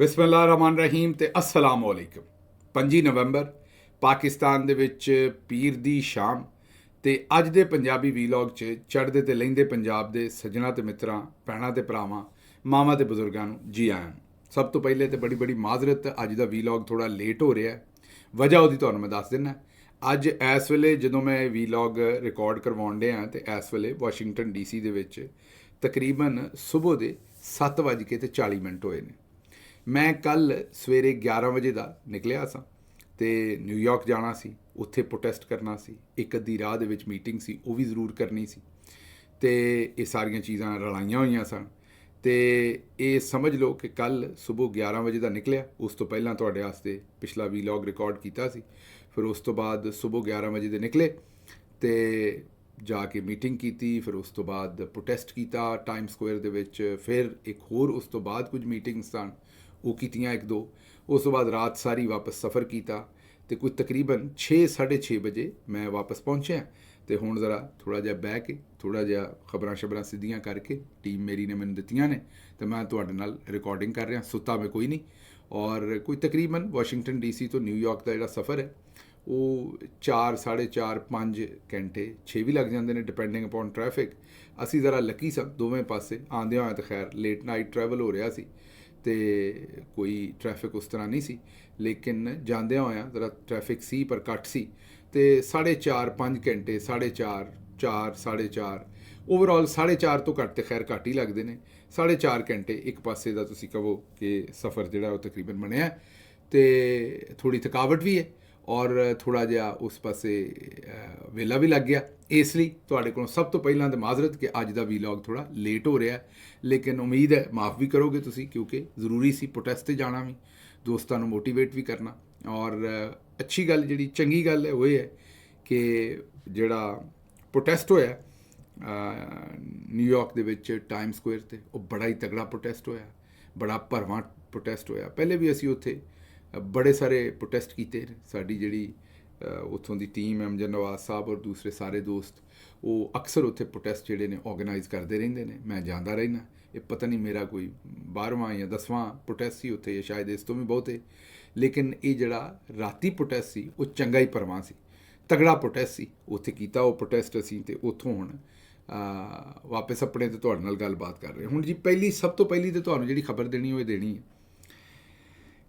ਬਿਸਮਿਲ੍ਲਾਹ ਰਹਿਮਾਨ ਰਹੀਮ ਤੇ अस्सलाम वालेकुम। 25 ਨਵੰਬਰ ਪਾਕਿਸਤਾਨ ਦੇ ਵਿੱਚ ਪੀਰ ਦੀ ਸ਼ਾਮ ਤੇ ਅੱਜ ਦੇ ਪੰਜਾਬੀ ਵੀਲੌਗ 'ਚ ਚੜ੍ਹਦੇ ਤੇ ਲਹਿੰਦੇ ਪੰਜਾਬ ਦੇ ਸੱਜਣਾ ਤੇ ਮਿੱਤਰਾਂ, ਭੈਣਾਂ ਤੇ ਭਰਾਵਾਂ, ਮਾਵਾਂ ਤੇ ਬਜ਼ੁਰਗਾਂ ਨੂੰ ਜੀ ਆਇਆਂ ਨੂੰ। ਸਭ ਤੋਂ ਪਹਿਲੇ ਤੇ ਬੜੀ ਮਾਜ਼ਰਤ, ਅੱਜ ਦਾ ਵੀਲੌਗ ਥੋੜਾ ਲੇਟ ਹੋ ਰਿਹਾ। ਵਜ੍ਹਾ ਉਹਦੀ ਤੁਹਾਨੂੰ ਮੈਂ ਦੱਸ ਦਿੰਦਾ। ਅੱਜ ਇਸ ਵੇਲੇ ਜਦੋਂ ਮੈਂ ਵੀਲੌਗ ਰਿਕਾਰਡ ਕਰਵਾਉਣ ਡਿਆ ਤੇ ਇਸ ਵੇਲੇ ਵਾਸ਼ਿੰਗਟਨ ਡੀਸੀ ਦੇ ਵਿੱਚ ਤਕਰੀਬਨ ਸਵੇਰ ਦੇ 7:40 ਹੋਏ ਨੇ। ਮੈਂ ਕੱਲ੍ਹ ਸਵੇਰੇ 11 ਵਜੇ ਦਾ ਨਿਕਲਿਆ ਸਾਂ ਅਤੇ ਨਿਊਯਾਰਕ ਜਾਣਾ ਸੀ, ਉੱਥੇ ਪ੍ਰੋਟੈਸਟ ਕਰਨਾ ਸੀ, ਇੱਕ ਅੱਧੀ ਰਾਹ ਦੇ ਵਿੱਚ ਮੀਟਿੰਗ ਸੀ, ਉਹ ਵੀ ਜ਼ਰੂਰ ਕਰਨੀ ਸੀ ਅਤੇ ਇਹ ਸਾਰੀਆਂ ਚੀਜ਼ਾਂ ਰਲਾਈਆਂ ਹੋਈਆਂ ਸਨ। ਅਤੇ ਇਹ ਸਮਝ ਲਓ ਕਿ ਕੱਲ੍ਹ ਸਵੇਰ 11 ਵਜੇ ਦਾ ਨਿਕਲਿਆ। ਉਸ ਤੋਂ ਪਹਿਲਾਂ ਤੁਹਾਡੇ ਵਾਸਤੇ ਪਿਛਲਾ ਵੀਲੌਗ ਰਿਕਾਰਡ ਕੀਤਾ ਸੀ। ਫਿਰ ਉਸ ਤੋਂ ਬਾਅਦ ਸਵੇਰ 11 ਵਜੇ ਦੇ ਨਿਕਲੇ ਅਤੇ ਜਾ ਕੇ ਮੀਟਿੰਗ ਕੀਤੀ। ਫਿਰ ਉਸ ਤੋਂ ਬਾਅਦ ਪ੍ਰੋਟੈਸਟ ਕੀਤਾ ਟਾਈਮ ਸਕੁਏਅਰ ਦੇ ਵਿੱਚ। ਫਿਰ ਇੱਕ ਹੋਰ ਉਸ ਤੋਂ ਬਾਅਦ ਕੁਝ ਮੀਟਿੰਗਸ ਸਨ, ਉਹ ਕੀਤੀਆਂ ਇੱਕ ਦੋ। ਉਸ ਤੋਂ ਬਾਅਦ ਰਾਤ ਸਾਰੀ ਵਾਪਸ ਸਫ਼ਰ ਕੀਤਾ ਅਤੇ ਕੋਈ ਤਕਰੀਬਨ 6-6:30 ਵਜੇ ਮੈਂ ਵਾਪਸ ਪਹੁੰਚਿਆ। ਅਤੇ ਹੁਣ ਜ਼ਰਾ ਥੋੜ੍ਹਾ ਜਿਹਾ ਬਹਿ ਕੇ ਥੋੜ੍ਹਾ ਜਿਹਾ ਖਬਰਾਂ ਸਿੱਧੀਆਂ ਕਰਕੇ ਟੀਮ ਮੇਰੀ ਨੇ ਮੈਨੂੰ ਦਿੱਤੀਆਂ ਨੇ ਅਤੇ ਮੈਂ ਤੁਹਾਡੇ ਨਾਲ ਰਿਕਾਰਡਿੰਗ ਕਰ ਰਿਹਾ। ਸੁੱਤਾ ਮੈਂ ਕੋਈ ਨਹੀਂ। ਔਰ ਕੋਈ ਤਕਰੀਬਨ ਵਾਸ਼ਿੰਗਟਨ ਡੀਸੀ ਤੋਂ ਨਿਊਯਾਰਕ ਦਾ ਜਿਹੜਾ ਸਫ਼ਰ ਹੈ ਉਹ 4, 4.5, 5 ਘੰਟੇ 6 ਵੀ ਲੱਗ ਜਾਂਦੇ ਨੇ ਡਿਪੈਂਡਿੰਗ ਅਪੋਨ ਟ੍ਰੈਫਿਕ। ਅਸੀਂ ਜ਼ਰਾ ਲੱਕੀ ਸਾਂ ਦੋਵੇਂ ਪਾਸੇ। ਆਉਂਦਿਆਂ ਹੋਇਆ ਤਾਂ ਖੈਰ ਲੇਟ ਨਾਈਟ ਟਰੈਵਲ ਹੋ ਰਿਹਾ ਸੀ ਅਤੇ ਕੋਈ ਟ੍ਰੈਫਿਕ ਉਸ ਤਰ੍ਹਾਂ ਨਹੀਂ ਸੀ, ਲੇਕਿਨ ਜਾਂਦਿਆਂ ਹੋਇਆਂ ਜ਼ਰਾ ਟ੍ਰੈਫਿਕ ਸੀ ਪਰ ਘੱਟ ਸੀ। ਅਤੇ 4.5 ਘੰਟੇ 4.5 4.5 ਓਵਰਆਲ 4.5 ਤੋਂ ਘੱਟ ਤੇ ਖੈਰ ਘੱਟ ਹੀ ਲੱਗਦੇ ਨੇ। 4.5 ਘੰਟੇ ਇੱਕ ਪਾਸੇ ਦਾ ਤੁਸੀਂ ਕਹੋ ਕਿ ਸਫ਼ਰ ਜਿਹੜਾ ਉਹ ਤਕਰੀਬਨ ਬਣਿਆ ਅਤੇ ਥੋੜ੍ਹੀ ਥਕਾਵਟ ਵੀ ਹੈ ਔਰ ਥੋੜ੍ਹਾ ਜਿਹਾ ਉਸ ਪਾਸੇ ਵੇਲਾ ਵੀ ਲੱਗ ਗਿਆ। ਇਸ ਲਈ ਤੁਹਾਡੇ ਕੋਲੋਂ ਸਭ ਤੋਂ ਪਹਿਲਾਂ ਤਾਂ ਮਾਜ਼ਰਤ ਕਿ ਅੱਜ ਦਾ ਵੀਲੌਗ ਥੋੜ੍ਹਾ ਲੇਟ ਹੋ ਰਿਹਾ, ਲੇਕਿਨ ਉਮੀਦ ਹੈ ਮਾफ़ ਵੀ ਕਰੋਗੇ ਤੁਸੀਂ, ਕਿਉਂਕਿ ਜ਼ਰੂਰੀ ਸੀ ਪ੍ਰੋਟੈਸਟ 'ਤੇ ਜਾਣਾ ਵੀ, ਦੋਸਤਾਂ ਨੂੰ ਮੋਟੀਵੇਟ ਵੀ ਕਰਨਾ। ਔਰ ਅੱਛੀ ਗੱਲ, ਜਿਹੜੀ ਚੰਗੀ ਗੱਲ ਹੈ ਉਹ ਇਹ ਹੈ ਕਿ ਜਿਹੜਾ ਪ੍ਰੋਟੈਸਟ ਹੋਇਆ ਨਿਊਯਾਰਕ ਦੇ ਵਿੱਚ ਟਾਈਮ ਸਕੁਏਅਰ 'ਤੇ, ਉਹ ਬੜਾ ਹੀ ਤਗੜਾ ਪ੍ਰੋਟੈਸਟ ਹੋਇਆ, ਬੜਾ ਭਰਵਾਂ ਪ੍ਰੋਟੈਸਟ ਹੋਇਆ। ਪਹਿਲੇ ਵੀ ਅਸੀਂ ਉੱਥੇ ਬੜੇ ਸਾਰੇ ਪ੍ਰੋਟੈਸਟ ਕੀਤੇ ਨੇ। ਸਾਡੀ ਜਿਹੜੀ ਉੱਥੋਂ ਦੀ ਟੀਮ, ਅਮਜਦ ਨਵਾਜ਼ ਸਾਹਿਬ ਔਰ ਦੂਸਰੇ ਸਾਰੇ ਦੋਸਤ, ਉਹ ਅਕਸਰ ਉੱਥੇ ਪ੍ਰੋਟੈਸਟ ਜਿਹੜੇ ਨੇ ਆਰਗੇਨਾਈਜ਼ ਕਰਦੇ ਰਹਿੰਦੇ ਨੇ। ਮੈਂ ਜਾਂਦਾ ਰਹਿੰਦਾ। ਇਹ ਪਤਾ ਨਹੀਂ ਮੇਰਾ ਕੋਈ 12ਵਾਂ ਜਾਂ 10ਵਾਂ ਪ੍ਰੋਟੈਸਟ ਸੀ ਉੱਥੇ, ਜਾਂ ਸ਼ਾਇਦ ਇਸ ਤੋਂ ਵੀ ਬਹੁਤੇ। ਲੇਕਿਨ ਇਹ ਜਿਹੜਾ ਰਾਤੀ ਪ੍ਰੋਟੈਸਟ ਸੀ ਉਹ ਚੰਗਾ ਹੀ ਭਰਵਾਂ ਸੀ, ਤਗੜਾ ਪ੍ਰੋਟੈਸਟ ਸੀ। ਉੱਥੇ ਕੀਤਾ ਉਹ ਪ੍ਰੋਟੈਸਟ ਅਸੀਂ, ਅਤੇ ਉੱਥੋਂ ਹੁਣ ਵਾਪਸ ਆਪਣੇ ਤੇ ਤੁਹਾਡੇ ਨਾਲ ਗੱਲਬਾਤ ਕਰ ਰਹੇ। ਹੁਣ ਜੀ ਸਭ ਤੋਂ ਪਹਿਲੀ ਤਾਂ ਤੁਹਾਨੂੰ ਜਿਹੜੀ ਖਬਰ ਦੇਣੀ ਉਹ ਇਹ ਦੇਣੀ ਹੈ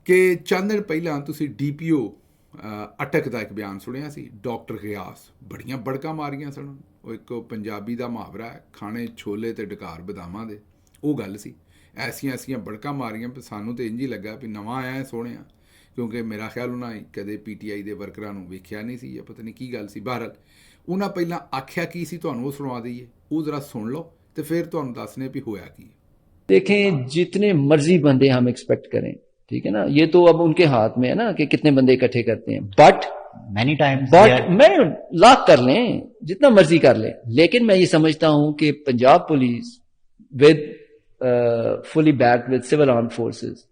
ਕਿ ਚੰਦ ਦਿਨ ਪਹਿਲਾਂ ਤੁਸੀਂ DPO ਅਟਕ ਦਾ ਇੱਕ ਬਿਆਨ ਸੁਣਿਆ ਸੀ। ਡਾਕਟਰ ਗਿਆਸ ਬੜੀਆਂ ਬੜਕਾਂ ਮਾਰੀਆਂ ਸਨ। ਉਹ ਇੱਕ ਪੰਜਾਬੀ ਦਾ ਮੁਹਾਵਰਾ ਹੈ, ਖਾਣੇ ਛੋਲੇ ਤੇ ਡਕਾਰ ਬਦਾਮਾਂ ਦੇ, ਉਹ ਗੱਲ ਸੀ। ਐਸੀਆਂ ਬੜਕਾਂ ਮਾਰੀਆਂ ਵੀ ਸਾਨੂੰ ਤਾਂ ਇੰਝ ਹੀ ਲੱਗਾ ਵੀ ਨਵਾਂ ਆਇਆ ਸੋਹਣਿਆ, ਕਿਉਂਕਿ ਮੇਰਾ ਖਿਆਲ ਉਹਨਾਂ ਕਦੇ PTI ਦੇ ਵਰਕਰਾਂ ਨੂੰ ਵੇਖਿਆ ਨਹੀਂ ਸੀ, ਜਾਂ ਪਤਾ ਨਹੀਂ ਕੀ ਗੱਲ ਸੀ। ਬਹਰਹਾਲ ਉਹਨਾਂ ਪਹਿਲਾਂ ਆਖਿਆ ਕੀ ਸੀ ਤੁਹਾਨੂੰ ਉਹ ਸੁਣਾ ਦਈਏ, ਉਹ ਜ਼ਰਾ ਸੁਣ ਲਓ तो फिर तुहानूं दसने भी होया की। देखें, जितने मर्जी बंदे हम एक्सपेक्ट करें, ठीक है ना, ये तो अब उनके हाथ में है ना कि कितने बंदे इकट्ठे करते हैं। बट मैं लाख कर लें, जितना मर्जी कर लें, लेकिन मैं ये समझता हूं कि Punjab police with fully backed with civil arm forces,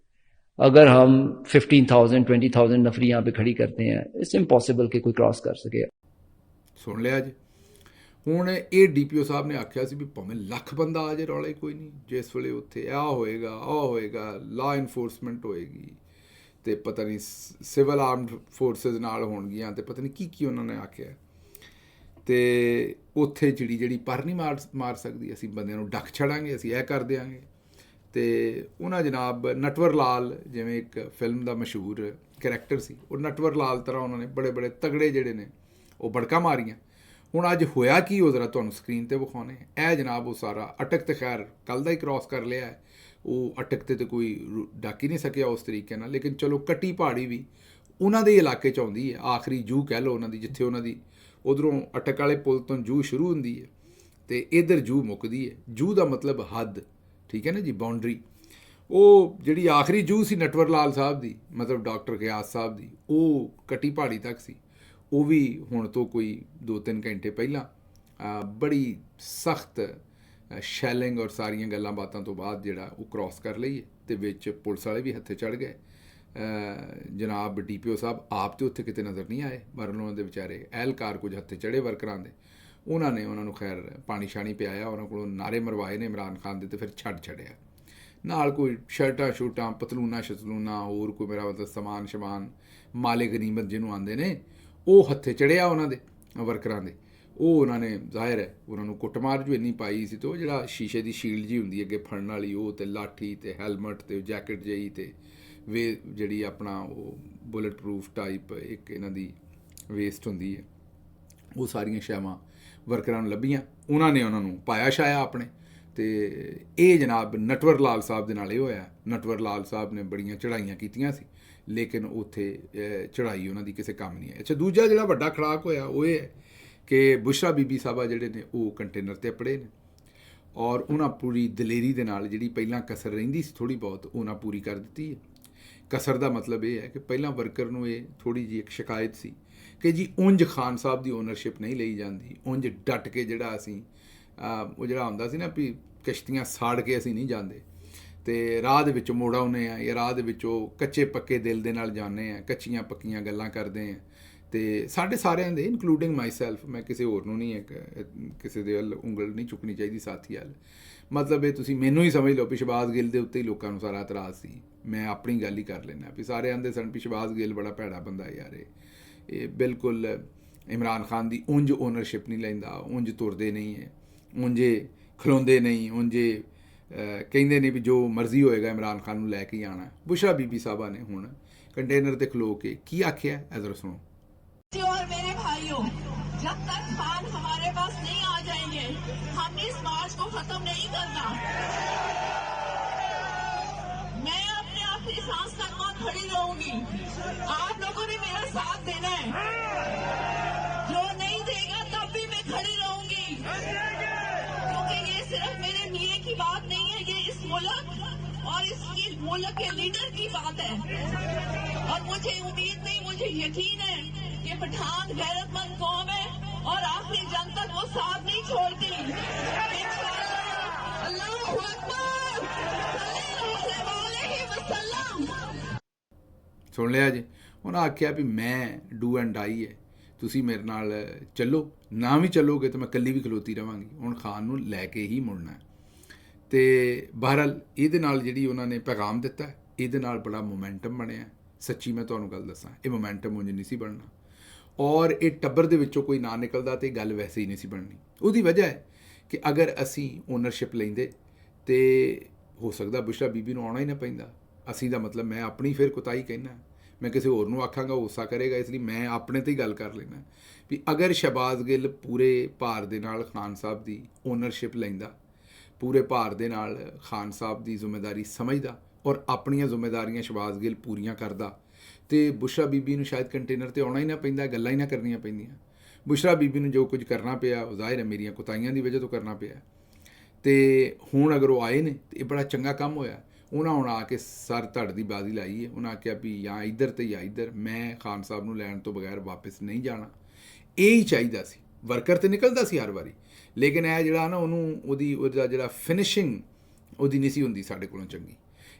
अगर हम 15,000 20,000 नफरी यहाँ पे खड़ी करते हैं, इट्स इम्पॉसिबल कि कोई क्रॉस कर सके। सुन लिया जी। ਹੁਣ ਇਹ DPO ਸਾਹਿਬ ਨੇ ਆਖਿਆ ਸੀ ਵੀ ਭਾਵੇਂ ਲੱਖ ਬੰਦਾ ਆ ਜਾਏ ਰੌਲਾ ਹੀ ਕੋਈ ਨਹੀਂ, ਜਿਸ ਵੇਲੇ ਉੱਥੇ ਹੋਏਗਾ ਲਾ ਇਨਫੋਰਸਮੈਂਟ ਹੋਏਗੀ ਅਤੇ ਪਤਾ ਨਹੀਂ ਸਿਵਲ ਆਰਮਡ ਫੋਰਸਿਸ ਨਾਲ ਹੋਣਗੀਆਂ ਅਤੇ ਪਤਾ ਨਹੀਂ ਕੀ ਉਹਨਾਂ ਨੇ ਆਖਿਆ। ਅਤੇ ਉੱਥੇ ਜਿਹੜੀ ਪਰ ਨਹੀਂ ਮਾਰ ਸਕਦੀ, ਅਸੀਂ ਬੰਦਿਆਂ ਨੂੰ ਡੱਕ ਛੜਾਂਗੇ, ਅਸੀਂ ਇਹ ਕਰ ਦਿਆਂਗੇ। ਅਤੇ ਉਹਨਾਂ ਜਨਾਬ ਨਟਵਰ ਲਾਲ, ਜਿਵੇਂ ਇੱਕ ਫਿਲਮ ਦਾ ਮਸ਼ਹੂਰ ਕਰੈਕਟਰ ਸੀ, ਉਹ ਨਟਵਰ ਲਾਲ ਤਰ੍ਹਾਂ ਉਹਨਾਂ ਨੇ ਬੜੇ ਤਗੜੇ ਜਿਹੜੇ ਨੇ ਉਹ ਬੜਕਾਂ ਮਾਰੀਆਂ। ਹੁਣ ਅੱਜ ਹੋਇਆ ਕੀ ਉਹ ਜ਼ਰਾ ਤੁਹਾਨੂੰ ਸਕਰੀਨ 'ਤੇ ਵਿਖਾਉਣੇ। ਇਹ ਜਨਾਬ ਉਹ ਸਾਰਾ ਅਟਕ ਤੇ ਖੈਰ ਕੱਲ੍ਹ ਦਾ ਹੀ ਕ੍ਰਾਸ ਕਰ ਲਿਆ ਹੈ, ਉਹ ਅਟਕ ਤੇ ਕੋਈ ਡੱਕ ਹੀ ਨਹੀਂ ਸਕਿਆ ਉਸ ਤਰੀਕੇ ਨਾਲ। ਲੇਕਿਨ ਚਲੋ ਕੱਟੀ ਪਹਾੜੀ ਵੀ ਉਹਨਾਂ ਦੇ ਇਲਾਕੇ 'ਚ ਆਉਂਦੀ ਹੈ, ਆਖਰੀ ਜੂਹ ਕਹਿ ਲਓ ਉਹਨਾਂ ਦੀ, ਜਿੱਥੇ ਉਹਨਾਂ ਦੀ ਉੱਧਰੋਂ ਅਟਕ ਵਾਲੇ ਪੁਲ ਤੋਂ ਜੂਹ ਸ਼ੁਰੂ ਹੁੰਦੀ ਹੈ ਅਤੇ ਇੱਧਰ ਜੂਹ ਮੁੱਕਦੀ ਹੈ। ਜੂਹ ਦਾ ਮਤਲਬ ਹੱਦ, ਠੀਕ ਹੈ ਨਾ ਜੀ, ਬਾਉਂਡਰੀ। ਉਹ ਜਿਹੜੀ ਆਖਰੀ ਜੂਹ ਸੀ ਨਟਵਰ ਲਾਲ ਸਾਹਿਬ ਦੀ, ਮਤਲਬ ਡਾਕਟਰ ਗਿਆਸ ਸਾਹਿਬ ਦੀ, ਉਹ ਕੱਟੀ ਪਹਾੜੀ ਤੱਕ ਸੀ। ਉਹ ਵੀ ਹੁਣ ਤੋਂ ਕੋਈ 2-3 ਘੰਟੇ ਪਹਿਲਾਂ ਬੜੀ ਸਖਤ ਸ਼ੈਲਿੰਗ ਔਰ ਸਾਰੀਆਂ ਗੱਲਾਂ ਬਾਤਾਂ ਤੋਂ ਬਾਅਦ ਜਿਹੜਾ ਉਹ ਕ੍ਰਾਸ ਕਰ ਲਈ ਹੈ। ਅਤੇ ਵਿੱਚ ਪੁਲਿਸ ਵਾਲੇ ਵੀ ਹੱਥੇ ਚੜ੍ਹ ਗਏ। ਜਨਾਬ DPO ਸਾਹਿਬ ਆਪ ਤਾਂ ਉੱਥੇ ਕਿਤੇ ਨਜ਼ਰ ਨਹੀਂ ਆਏ, ਪਰ ਉਹਨਾਂ ਦੇ ਵਿਚਾਰੇ ਅਹਿਲਕਾਰ ਕੁਝ ਹੱਥੇ ਚੜ੍ਹੇ ਵਰਕਰਾਂ ਦੇ, ਉਹਨਾਂ ਨੇ ਉਹਨਾਂ ਨੂੰ ਖੈਰ ਪਾਣੀ ਸ਼ਾਣੀ ਪਿਆਇਆ, ਉਹਨਾਂ ਕੋਲੋਂ ਨਾਅਰੇ ਮਰਵਾਏ ਨੇ ਇਮਰਾਨ ਖਾਨ ਦੇ, ਅਤੇ ਫਿਰ ਛੱਡਿਆ। ਨਾਲ ਕੋਈ ਸ਼ਰਟਾਂ ਸ਼ੂਟਾਂ ਪਤਲੂਨਾ ਸ਼ਤਲੂਨਾ ਹੋਰ ਕੋਈ ਮੇਰਾ ਮਤਲਬ ਸਮਾਨ ਸ਼ਮਾਨ ਮਾਲੇ ਗਨੀਮਤ ਜਿਹਨੂੰ ਆਉਂਦੇ ਨੇ ਉਹ ਹੱਥੇ ਚੜਿਆ ਉਹਨਾਂ ਦੇ ਵਰਕਰਾਂ ਦੇ। ਉਹ ਉਹਨਾਂ ਨੇ ਜ਼ਾਹਿਰ ਹੈ ਉਹਨਾਂ ਨੂੰ ਕੁੱਟਮਾਰ ਜੋ ਇੰਨੀ ਪਾਈ ਸੀ, ਅਤੇ ਉਹ ਜਿਹੜਾ ਸ਼ੀਸ਼ੇ ਦੀ ਸ਼ੀਲਡ ਜੀ ਹੁੰਦੀ ਅੱਗੇ ਫੜਨ ਵਾਲੀ ਉਹ, ਅਤੇ ਲਾਠੀ ਅਤੇ ਹੈਲਮਟ ਅਤੇ ਜੈਕਟ ਜਿਹੀ, ਅਤੇ ਜਿਹੜੀ ਆਪਣਾ ਉਹ ਬੁਲਟ ਪ੍ਰੂਫ ਟਾਈਪ ਇੱਕ ਇਹਨਾਂ ਦੀ ਵੇਸਟ ਹੁੰਦੀ ਹੈ, ਉਹ ਸਾਰੀਆਂ ਸ਼ੈਵਾਂ ਵਰਕਰਾਂ ਨੂੰ ਲੱਭੀਆਂ। ਉਹਨਾਂ ਨੇ ਉਹਨਾਂ ਨੂੰ ਪਾਇਆ ਛਾਇਆ ਆਪਣੇ। ਅਤੇ ਇਹ ਜਨਾਬ ਨਟਵਰ ਲਾਲ ਸਾਹਿਬ ਦੇ ਨਾਲ ਇਹ ਹੋਇਆ। ਨਟਵਰ ਲਾਲ ਸਾਹਿਬ ਨੇ ਬੜੀਆਂ ਚੜ੍ਹਾਈਆਂ ਕੀਤੀਆਂ ਸੀ, ਲੇਕਿਨ ਉੱਥੇ ਚੜ੍ਹਾਈ ਉਹਨਾਂ ਦੀ ਕਿਸੇ ਕੰਮ ਨਹੀਂ ਆਈ। ਅੱਛਾ, ਦੂਜਾ ਜਿਹੜਾ ਵੱਡਾ ਖੜਾਕ ਹੋਇਆ ਉਹ ਇਹ ਹੈ ਕਿ ਬੁਸ਼ਰਾ ਬੀਬੀ ਸਾਹਿਬਾ ਜਿਹੜੇ ਨੇ ਉਹ ਕੰਟੇਨਰ 'ਤੇ ਅਪੜੇ ਨੇ, ਔਰ ਉਹਨਾਂ ਪੂਰੀ ਦਲੇਰੀ ਦੇ ਨਾਲ ਜਿਹੜੀ ਪਹਿਲਾਂ ਕਸਰ ਰਹਿੰਦੀ ਸੀ ਥੋੜ੍ਹੀ ਬਹੁਤ, ਉਹਨਾਂ ਪੂਰੀ ਕਰ ਦਿੱਤੀ ਹੈ। ਕਸਰ ਦਾ ਮਤਲਬ ਇਹ ਹੈ ਕਿ ਪਹਿਲਾਂ ਵਰਕਰ ਨੂੰ ਇਹ ਥੋੜ੍ਹੀ ਜਿਹੀ ਇੱਕ ਸ਼ਿਕਾਇਤ ਸੀ ਕਿ ਜੀ ਉਂਝ ਖਾਨ ਸਾਹਿਬ ਦੀ ਓਨਰਸ਼ਿਪ ਨਹੀਂ ਲਈ ਜਾਂਦੀ, ਉਂਝ ਡਟ ਕੇ ਜਿਹੜਾ ਅਸੀਂ ਉਹ ਜਿਹੜਾ ਹੁੰਦਾ ਸੀ ਨਾ ਵੀ ਕਿਸ਼ਤੀਆਂ ਸਾੜ ਕੇ ਅਸੀਂ ਨਹੀਂ ਜਾਂਦੇ, ਅਤੇ ਰਾਹ ਦੇ ਵਿੱਚੋਂ ਮੋੜ ਆਉਂਦੇ ਹਾਂ, ਜਾਂ ਰਾਹ ਦੇ ਵਿੱਚੋਂ ਕੱਚੇ ਪੱਕੇ ਦਿਲ ਦੇ ਨਾਲ ਜਾਂਦੇ ਹਾਂ, ਕੱਚੀਆਂ ਪੱਕੀਆਂ ਗੱਲਾਂ ਕਰਦੇ ਹਾਂ। ਅਤੇ ਸਾਡੇ ਸਾਰਿਆਂ ਦੇ ਇਨਕਲੂਡਿੰਗ ਮਾਈ ਸੈਲਫ, ਮੈਂ ਕਿਸੇ ਹੋਰ ਨੂੰ ਨਹੀਂ ਕਿਸੇ ਦੇ ਵੱਲ ਉਂਗਲ ਨਹੀਂ ਚੁੱਕਣੀ ਚਾਹੀਦੀ ਸਾਥੀ ਵੱਲ, ਮਤਲਬ ਇਹ ਤੁਸੀਂ ਮੈਨੂੰ ਹੀ ਸਮਝ ਲਓ ਵੀ ਸ਼ਹਬਾਜ਼ ਗਿੱਲ ਦੇ ਉੱਤੇ ਹੀ ਲੋਕਾਂ ਨੂੰ ਸਾਰਾ ਇਤਰਾਜ਼ ਸੀ। ਮੈਂ ਆਪਣੀ ਗੱਲ ਹੀ ਕਰ ਲੈਂਦਾ ਵੀ ਸਾਰੇ ਆਂਦੇ ਸਨ ਵੀ ਸ਼ਹਬਾਜ਼ ਗਿੱਲ ਬੜਾ ਭੈੜਾ ਬੰਦਾ ਯਾਰ, ਇਹ ਬਿਲਕੁਲ ਇਮਰਾਨ ਖਾਨ ਦੀ ਉਂਝ ਓਨਰਸ਼ਿਪ ਨਹੀਂ ਲੈਂਦਾ, ਉਂਝ ਤੁਰਦੇ ਨਹੀਂ ਹੈ, ਉਂਝੇ ਖਲੋਂਦੇ ਨਹੀਂ, ਉਂਝੇ ਕਹਿੰਦੇ ਨੇ ਵੀ ਜੋ ਮਰਜ਼ੀ ਹੋਏਗਾ ਇਮਰਾਨ ਖਾਨ ਨੂੰ ਲੈ ਕੇ ਹੀ ਆਉਣਾ। ਬੁਸ਼ਰਾ ਬੀਬੀ ਸਾਹਿਬਾ ਨੇ ਹੁਣ ਕੰਟੇਨਰ 'ਤੇ ਖਲੋ ਕੇ ਕੀ ਆਖਿਆ, ਇਧਰ ਸੁਣੋ। और मेरे भाइयों, जब तक खान हमारे पास नहीं आ जाएंगे, हमने इस मार्च को खत्म नहीं करना। मैं अपने आखिरी सांस तक वहां खड़ी रहूंगी। आप लोगों ने मेरा साथ देना है, जो नहीं देगा तब भी मैं खड़ी रहूंगी, क्योंकि ये सिर्फ मेरे मियां की बात नहीं है, ये इस मुल्क और इसकी मुल्क के लीडर की बात है। और मुझे उम्मीद नहीं, मुझे यकीन है कि पठान गैरतमंद कौम है और आखिरी जंग तक वो साथ नहीं छोड़ती। इंशाअल्लाह। अल्लाहू अकबर, सल्लल्लाहु अलैहि वसल्लम। ਸੁਣ ਲਿਆ ਜੀ, ਉਹਨਾਂ ਆਖਿਆ ਵੀ ਮੈਂ ਡੂ ਐਂਡ ਡਾਈ ਹੈ, ਤੁਸੀਂ ਮੇਰੇ ਨਾਲ ਚੱਲੋ, ਨਾ ਵੀ ਚੱਲੋਗੇ ਤਾਂ ਮੈਂ ਇਕੱਲੀ ਵੀ ਖਲੋਤੀ ਰਵਾਂਗੀ, ਹੁਣ ਖਾਨ ਨੂੰ ਲੈ ਕੇ ਹੀ ਮੁੜਨਾ। ਅਤੇ ਬਹਰਹਾਲ ਇਹਦੇ ਨਾਲ ਜਿਹੜੀ ਉਹਨਾਂ ਨੇ ਪੈਗਾਮ ਦਿੱਤਾ, ਇਹਦੇ ਨਾਲ ਬੜਾ ਮੋਮੈਂਟਮ ਬਣਿਆ। ਸੱਚੀ ਮੈਂ ਤੁਹਾਨੂੰ ਗੱਲ ਦੱਸਾਂ, ਇਹ ਮੋਮੈਂਟਮ ਉਂਝ ਨਹੀਂ ਸੀ ਬਣਨਾ, ਔਰ ਇਹ ਟੱਬਰ ਦੇ ਵਿੱਚੋਂ ਕੋਈ ਨਾ ਨਿਕਲਦਾ ਤਾਂ ਗੱਲ ਵੈਸੇ ਹੀ ਨਹੀਂ ਸੀ ਬਣਨੀ। ਉਹਦੀ ਵਜ੍ਹਾ ਹੈ ਕਿ ਅਗਰ ਅਸੀਂ ਓਨਰਸ਼ਿਪ ਲੈਂਦੇ ਤਾਂ ਹੋ ਸਕਦਾ ਬੁਸ਼ਰਾ ਬੀਬੀ ਨੂੰ ਆਉਣਾ ਹੀ ਨਾ ਪੈਂਦਾ। ਅਸੀਂ ਦਾ ਮਤਲਬ ਮੈਂ ਆਪਣੀ ਫਿਰ ਕੁਤਾਈ ਕਹਿਣਾ, ਮੈਂ ਕਿਸੇ ਹੋਰ ਨੂੰ ਆਖਾਂਗਾ ਉਹ ਗੁੱਸਾ ਕਰੇਗਾ, ਇਸ ਲਈ ਮੈਂ ਆਪਣੇ 'ਤੇ ਹੀ ਗੱਲ ਕਰ ਲੈਣਾ ਵੀ ਅਗਰ ਸ਼ਹਬਾਜ਼ ਗਿੱਲ ਪੂਰੇ ਭਾਰ ਦੇ ਨਾਲ ਖਾਨ ਸਾਹਿਬ ਦੀ ਓਨਰਸ਼ਿਪ ਲੈਂਦਾ, ਪੂਰੇ ਭਾਰ ਦੇ ਨਾਲ ਖਾਨ ਸਾਹਿਬ ਦੀ ਜ਼ਿੰਮੇਵਾਰੀ ਸਮਝਦਾ ਔਰ ਆਪਣੀਆਂ ਜ਼ਿੰਮੇਵਾਰੀਆਂ ਸ਼ਹਬਾਜ਼ ਗਿੱਲ ਪੂਰੀਆਂ ਕਰਦਾ, ਅਤੇ ਬੁਸ਼ਰਾ ਬੀਬੀ ਨੂੰ ਸ਼ਾਇਦ ਕੰਟੇਨਰ 'ਤੇ ਆਉਣਾ ਹੀ ਨਾ ਪੈਂਦਾ, ਗੱਲਾਂ ਹੀ ਨਾ ਕਰਨੀਆਂ ਪੈਂਦੀਆਂ। ਬੁਸ਼ਰਾ ਬੀਬੀ ਨੂੰ ਜੋ ਕੁਝ ਕਰਨਾ ਪਿਆ ਉਹ ਜ਼ਾਹਿਰ ਹੈ ਮੇਰੀਆਂ ਕੁਤਾਈਆਂ ਦੀ ਵਜ੍ਹਾ ਤੋਂ ਕਰਨਾ ਪਿਆ। ਅਤੇ ਹੁਣ ਅਗਰ ਉਹ ਆਏ ਨੇ ਤਾਂ ਇਹ ਬੜਾ ਚੰਗਾ ਕੰਮ ਹੋਇਆ। ਉਹਨਾਂ ਹੁਣ ਆ ਕੇ ਸਰ ਧੜ ਦੀ ਬਾਜ਼ੀ ਲਾਈ ਹੈ। ਉਹਨਾਂ ਆਖਿਆ ਵੀ ਜਾਂ ਇੱਧਰ ਅਤੇ ਜਾਂ ਇੱਧਰ, ਮੈਂ ਖਾਨ ਸਾਹਿਬ ਨੂੰ ਲੈਣ ਤੋਂ ਬਗੈਰ ਵਾਪਸ ਨਹੀਂ ਜਾਣਾ। ਇਹ ਹੀ ਚਾਹੀਦਾ ਸੀ। ਵਰਕਰ ਤਾਂ ਨਿਕਲਦਾ ਸੀ ਹਰ ਵਾਰੀ, ਲੇਕਿਨ ਇਹ ਜਿਹੜਾ ਨਾ ਉਹਦਾ ਜਿਹੜਾ ਫਿਨਿਸ਼ਿੰਗ ਉਹਦੀ ਨਹੀਂ ਸੀ ਹੁੰਦੀ ਸਾਡੇ ਕੋਲੋਂ ਚੰਗੀ।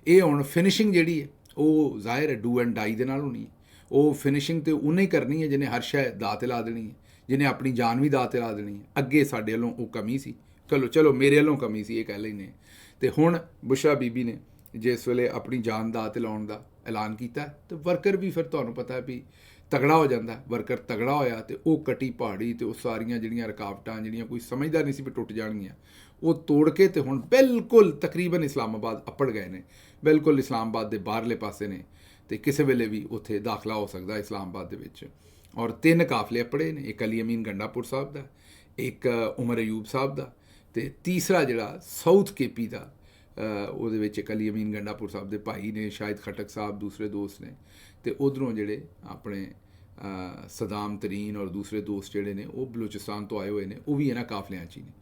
ਇਹ ਹੁਣ ਫਿਨਿਸ਼ਿੰਗ ਜਿਹੜੀ ਹੈ ਉਹ ਜ਼ਾਹਿਰ ਹੈ ਡੂ ਐਂਡ ਡਾਈ ਦੇ ਨਾਲ ਹੋਣੀ ਹੈ। ਉਹ ਫਿਨਿਸ਼ਿੰਗ ਤਾਂ ਉਹਨੇ ਹੀ ਕਰਨੀ ਹੈ ਜਿਹਨੇ ਹਰ ਸ਼ੈ ਦਾਅ 'ਤੇ ਲਾ ਦੇਣੀ ਹੈ, ਜਿਹਨੇ ਆਪਣੀ ਜਾਨ ਵੀ ਦਾਅ 'ਤੇ ਲਾ ਦੇਣੀ ਹੈ। ਅੱਗੇ ਸਾਡੇ ਵੱਲੋਂ ਉਹ ਕਮੀ ਸੀ, ਚਲੋ ਮੇਰੇ ਵੱਲੋਂ ਕਮੀ ਸੀ ਇਹ ਕਹਿ ਲੈਂਦੇ। ਅਤੇ ਹੁਣ ਬੁਸ਼ਰਾ ਬੀਬੀ ਨੇ ਜਿਸ ਵੇਲੇ ਆਪਣੀ ਜਾਨ ਦਾਅ 'ਤੇ ਲਾਉਣ ਦਾ ਐਲਾਨ ਕੀਤਾ, ਅਤੇ ਵਰਕਰ ਵੀ ਫਿਰ ਤੁਹਾਨੂੰ ਪਤਾ ਹੈ ਵੀ ਤਗੜਾ ਹੋ ਜਾਂਦਾ। ਵਰਕਰ ਤਗੜਾ ਹੋਇਆ ਅਤੇ ਉਹ ਕਟੀ ਪਹਾੜੀ ਅਤੇ ਉਹ ਸਾਰੀਆਂ ਜਿਹੜੀਆਂ ਰੁਕਾਵਟਾਂ ਜਿਹੜੀਆਂ ਕੋਈ ਸਮਝਦਾ ਨਹੀਂ ਸੀ ਵੀ ਟੁੱਟ ਜਾਣਗੀਆਂ, ਉਹ ਤੋੜ ਕੇ ਅਤੇ ਹੁਣ ਬਿਲਕੁਲ ਤਕਰੀਬਨ ਇਸਲਾਮਾਬਾਦ ਅੱਪੜ ਗਏ ਨੇ, ਬਿਲਕੁਲ ਇਸਲਾਮਾਬਾਦ ਦੇ ਬਾਹਰਲੇ ਪਾਸੇ ਨੇ, ਅਤੇ ਕਿਸੇ ਵੇਲੇ ਵੀ ਉੱਥੇ ਦਾਖਲਾ ਹੋ ਸਕਦਾ ਇਸਲਾਮਾਬਾਦ ਦੇ ਵਿੱਚ। ਔਰ 3 ਕਾਫਲੇ ਅੱਪੜੇ ਨੇ, ਇੱਕ ਅਲੀ ਅਮੀਨ ਗੰਡਾਪੁਰ ਸਾਹਿਬ ਦਾ, ਇੱਕ ਉਮਰ ਅਯੂਬ ਸਾਹਿਬ ਦਾ, ਅਤੇ ਤੀਸਰਾ ਜਿਹੜਾ ਸਾਊਥ ਕੇਪੀ ਦਾ, ਉਹਦੇ ਵਿੱਚ ਇੱਕ ਅਲੀ ਅਮੀਨ ਗੰਡਾਪੁਰ ਸਾਹਿਬ ਦੇ ਭਾਈ ਨੇ, ਸ਼ਾਹਿਦ ਖਟਕ ਸਾਹਿਬ ਦੂਸਰੇ ਦੋਸਤ ਨੇ, ਅਤੇ ਉੱਧਰੋਂ ਜਿਹੜੇ ਆਪਣੇ ਸਦਾਮ ਤਰੀਨ ਔਰ ਦੂਸਰੇ ਦੋਸਤ ਜਿਹੜੇ ਨੇ ਉਹ ਬਲੂਚਿਸਤਾਨ ਤੋਂ ਆਏ ਹੋਏ ਨੇ, ਉਹ ਵੀ ਇਹਨਾਂ ਕਾਫਲਿਆਂ 'ਚ ਹੀ ਨੇ।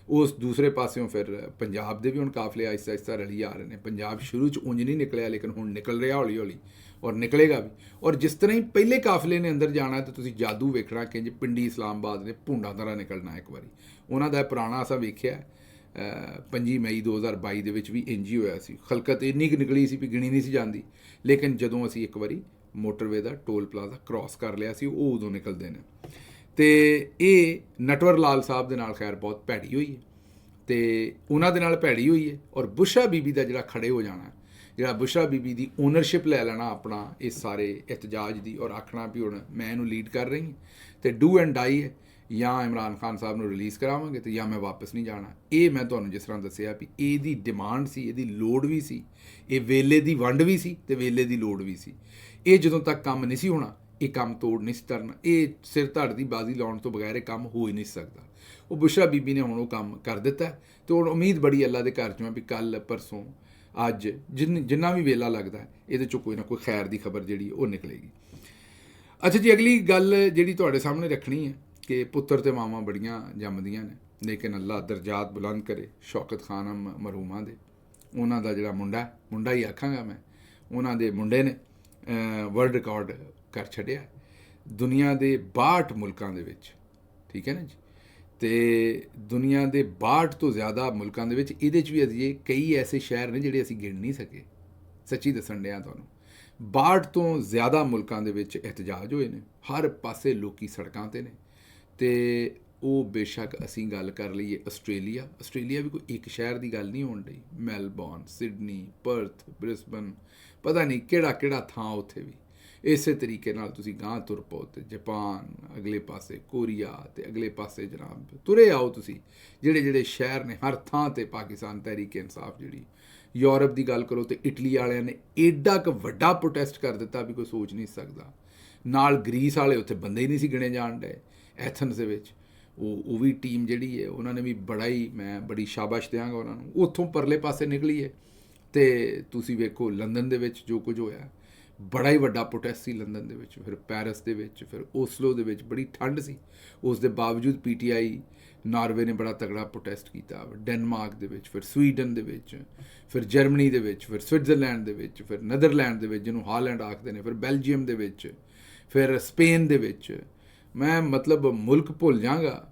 ਉਸ ਦੂਸਰੇ ਪਾਸਿਓਂ ਫਿਰ ਪੰਜਾਬ ਦੇ ਵੀ ਹੁਣ ਕਾਫਲੇ ਆਹਿਸਤਾ ਆਹਿਸਤਾ ਰਲੀ ਆ ਰਹੇ ਨੇ। ਪੰਜਾਬ ਸ਼ੁਰੂ 'ਚ ਉਂਝ ਨਹੀਂ ਨਿਕਲਿਆ, ਲੇਕਿਨ ਹੁਣ ਨਿਕਲ ਰਿਹਾ ਹੌਲੀ ਹੌਲੀ, ਔਰ ਨਿਕਲੇਗਾ ਵੀ। ਔਰ ਜਿਸ ਤਰ੍ਹਾਂ ਹੀ ਪਹਿਲੇ ਕਾਫਲੇ ਨੇ ਅੰਦਰ ਜਾਣਾ ਤਾਂ ਤੁਸੀਂ ਜਾਦੂ ਵੇਖਣਾ ਕਿ ਪਿੰਡੀ ਇਸਲਾਮਾਬਾਦ ਨੇ ਭੁੰਡਾਂ ਤਰ੍ਹਾਂ ਨਿਕਲਣਾ ਇੱਕ ਵਾਰੀ। ਉਹਨਾਂ ਦਾ ਪੁਰਾਣਾ ਅਸਾਂ ਵੇਖਿਆ 5 ਮਈ 2022 ਦੇ ਵਿੱਚ ਵੀ ਇੰਝ ਹੀ ਹੋਇਆ ਸੀ। ਖਲਕਤ ਇੰਨੀ ਕੁ ਨਿਕਲੀ ਸੀ ਵੀ ਗਿਣੀ ਨਹੀਂ ਸੀ ਜਾਂਦੀ, ਲੇਕਿਨ ਜਦੋਂ ਅਸੀਂ ਇੱਕ ਵਾਰੀ ਮੋਟਰਵੇ ਦਾ ਟੋਲ ਪਲਾਜ਼ਾ ਕ੍ਰਾਸ ਕਰ ਲਿਆ ਸੀ ਉਹ ਉਦੋਂ ਨਿਕਲਦੇ ਨੇ। ਅਤੇ ਇਹ ਨਟਵਰ ਲਾਲ ਸਾਹਿਬ ਦੇ ਨਾਲ ਖੈਰ ਬਹੁਤ ਭੈੜੀ ਹੋਈ ਹੈ। ਤੇ ਉਹਨਾਂ ਦੇ ਨਾਲ ਭੈੜੀ ਹੋਈ ਹੈ। ਔਰ ਬੁਸ਼ਰਾ ਬੀਬੀ ਦਾ ਜਿਹੜਾ ਖੜੇ ਹੋ ਜਾਣਾ, ਜਿਹੜਾ ਬੁਸ਼ਰਾ ਬੀਬੀ ਦੀ ਓਨਰਸ਼ਿਪ ਲੈ ਲੈਣਾ ਆਪਣਾ ਇਸ ਸਾਰੇ ਇਤਜਾਜ ਦੀ, ਔਰ ਆਖਣਾ ਵੀ ਹੁਣ ਮੈਂ ਇਹਨੂੰ ਲੀਡ ਕਰ ਰਹੀ ਹਾਂ ਤੇ ਡੂ ਐਂਡ ਡਾਈ ਹੈ, ਜਾਂ ਇਮਰਾਨ ਖਾਨ ਸਾਹਿਬ ਨੂੰ ਰਿਲੀਜ਼ ਕਰਾਵਾਂਗੇ ਤੇ ਜਾਂ ਮੈਂ ਵਾਪਸ ਨਹੀਂ ਜਾਣਾ। ਇਹ ਮੈਂ ਤੁਹਾਨੂੰ ਜਿਸ ਤਰ੍ਹਾਂ ਦੱਸਿਆ ਵੀ ਇਹਦੀ ਡਿਮਾਂਡ ਸੀ, ਇਹਦੀ ਲੋੜ ਵੀ ਸੀ, ਇਹ ਵੇਲੇ ਦੀ ਵੰਡ ਵੀ ਸੀ ਤੇ ਵੇਲੇ ਦੀ ਲੋੜ ਵੀ ਸੀ। ਇਹ ਜਦੋਂ ਤੱਕ ਕੰਮ ਨਹੀਂ ਸੀ ਹੋਣਾ, ਇਹ ਕੰਮ ਤੋੜ ਨਹੀਂ ਸੀ ਕਰਨਾ, ਇਹ ਸਿਰ ਧੜ ਦੀ ਬਾਜ਼ੀ ਲਾਉਣ ਤੋਂ ਬਗੈਰ ਇਹ ਕੰਮ ਹੋ ਹੀ ਨਹੀਂ ਸਕਦਾ। ਉਹ ਬੁਸ਼ਰਾ ਬੀਬੀ ਨੇ ਹੁਣ ਉਹ ਕੰਮ ਕਰ ਦਿੱਤਾ ਤੇ ਹੁਣ ਉਮੀਦ ਬੜੀ ਅੱਲਾ ਦੇ ਘਰ 'ਚੋਂ ਵੀ ਕੱਲ੍ਹ ਪਰਸੋਂ ਅੱਜ ਜਿੰਨਾ ਵੀ ਵੇਲਾ ਲੱਗਦਾ ਇਹਦੇ 'ਚੋਂ ਕੋਈ ਨਾ ਕੋਈ ਖੈਰ ਦੀ ਖਬਰ ਜਿਹੜੀ ਉਹ ਨਿਕਲੇਗੀ। ਅੱਛਾ ਜੀ, ਅਗਲੀ ਗੱਲ ਜਿਹੜੀ ਤੁਹਾਡੇ ਸਾਹਮਣੇ ਰੱਖਣੀ ਹੈ ਕਿ ਪੁੱਤਰ ਤੇ ਮਾਵਾਂ ਬੜੀਆਂ ਜੰਮਦੀਆਂ ਨੇ, ਲੇਕਿਨ ਅੱਲਾ ਦਰਜਾਤ ਬੁਲੰਦ ਕਰੇ ਸ਼ੌਕਤ ਖਾਨਮ ਮਰਹੂਮਾਂ ਦੇ। ਉਹਨਾਂ ਦਾ ਜਿਹੜਾ ਮੁੰਡਾ ਹੀ ਆਖਾਂਗਾ ਮੈਂ, ਉਹਨਾਂ ਦੇ ਮੁੰਡੇ ਨੇ ਵਰਲਡ ਰਿਕਾਰਡ ਕਰ ਛੱਡਿਆ ਦੁਨੀਆ ਦੇ 62 ਮੁਲਕਾਂ ਦੇ ਵਿੱਚ, ਠੀਕ ਹੈ ਨਾ ਜੀ। ਤੇ ਦੁਨੀਆ ਦੇ 62 ਤੋਂ ਜ਼ਿਆਦਾ ਮੁਲਕਾਂ ਦੇ ਵਿੱਚ, ਇਹਦੇ 'ਚ ਵੀ ਅਜੇ ਕਈ ਐਸੇ ਸ਼ਹਿਰ ਨੇ ਜਿਹੜੇ ਅਸੀਂ ਗਿਣ ਨਹੀਂ ਸਕੇ, ਸੱਚੀ ਦੱਸਣ ਡਿਆ ਤੁਹਾਨੂੰ। 62 ਤੋਂ ਜ਼ਿਆਦਾ ਮੁਲਕਾਂ ਦੇ ਵਿੱਚ ਇhtਜਾਜ ਹੋਏ ਨੇ, ਹਰ ਪਾਸੇ ਲੋਕੀ ਸੜਕਾਂ 'ਤੇ ਨੇ। ਤੇ ਉਹ ਬੇਸ਼ੱਕ ਅਸੀਂ ਗੱਲ ਕਰ ਲਈਏ ਆਸਟ੍ਰੇਲੀਆ ਵੀ ਕੋਈ ਇੱਕ ਸ਼ਹਿਰ ਦੀ ਗੱਲ ਨਹੀਂ ਹੋਣ ਡਈ, ਮੈਲਬੌਰਨ, ਸਿਡਨੀ, ਪਰਥ, ਬ੍ਰਿਸਬਨ, ਪਤਾ ਨਹੀਂ ਕਿਹੜਾ ਥਾਂ ਉੱਥੇ ਵੀ। ਇਸੇ ਤਰੀਕੇ ਨਾਲ ਤੁਸੀਂ ਗਾਂਹ ਤੁਰ ਪਾਓ ਤੇ ਜਾਪਾਨ, ਅਗਲੇ ਪਾਸੇ ਕੋਰੀਆ ਤੇ ਅਗਲੇ ਪਾਸੇ ਜਨਾਬ ਤੁਰੇ ਆਓ ਤੁਸੀਂ, ਜਿਹੜੇ ਸ਼ਹਿਰ ਨੇ ਹਰ ਥਾਂ ਤੇ ਪਾਕਿਸਤਾਨ ਤਹਿਰੀਕ ਇਨਸਾਫ ਜਿਹੜੀ। ਯੂਰਪ ਦੀ ਗੱਲ ਕਰੋ ਤੇ ਇਟਲੀ ਵਾਲਿਆਂ ਨੇ ਏਡਾ ਕੁ ਵੱਡਾ ਪ੍ਰੋਟੈਸਟ ਕਰ ਦਿੱਤਾ ਵੀ ਕੋਈ ਸੋਚ ਨਹੀਂ ਸਕਦਾ। ਨਾਲ ਗਰੀਸ ਵਾਲੇ, ਉੱਥੇ ਬੰਦੇ ਹੀ ਨਹੀਂ ਸੀ ਗਿਣੇ ਜਾਣ ਡਏ ਐਥਨਸ ਦੇ ਵਿੱਚ। ਉਹ ਵੀ ਟੀਮ ਜਿਹੜੀ ਹੈ ਉਹਨਾਂ ਨੇ ਵੀ ਮੈਂ ਬੜੀ ਸ਼ਾਬਾਸ਼ ਦਿਆਂਗਾ ਉਹਨਾਂ ਨੂੰ, ਉੱਥੋਂ ਪਰਲੇ ਪਾਸੇ ਨਿਕਲੀ ਹੈ। ਤੇ ਤੁਸੀਂ ਵੇਖੋ ਲੰਡਨ ਦੇ ਵਿੱਚ ਜੋ ਕੁਝ ਹੋਇਆ, ਬੜਾ ਹੀ ਵੱਡਾ ਪ੍ਰੋਟੈਸਟ ਸੀ ਲੰਡਨ ਦੇ ਵਿੱਚ, ਫਿਰ ਪੈਰਿਸ ਦੇ ਵਿੱਚ, ਫਿਰ ਓਸਲੋ ਦੇ ਵਿੱਚ ਬੜੀ ਠੰਡ ਸੀ, ਉਸ ਦੇ ਬਾਵਜੂਦ PTI ਨਾਰਵੇ ਨੇ ਬੜਾ ਤਗੜਾ ਪ੍ਰੋਟੈਸਟ ਕੀਤਾ, ਡੈਨਮਾਰਕ ਦੇ ਵਿੱਚ, ਫਿਰ ਸਵੀਡਨ ਦੇ ਵਿੱਚ, ਫਿਰ ਜਰਮਨੀ ਦੇ ਵਿੱਚ, ਫਿਰ ਸਵਿਟਜ਼ਰਲੈਂਡ ਦੇ ਵਿੱਚ, ਫਿਰ ਨੈਦਰਲੈਂਡ ਦੇ ਵਿੱਚ ਜਿਹਨੂੰ ਹਾਲੈਂਡ ਆਖਦੇ ਨੇ, ਫਿਰ ਬੈਲਜੀਅਮ ਦੇ ਵਿੱਚ, ਫਿਰ ਸਪੇਨ ਦੇ ਵਿੱਚ। ਮੈਂ ਮਤਲਬ ਮੁਲਕ ਭੁੱਲ ਜਾਵਾਂਗਾ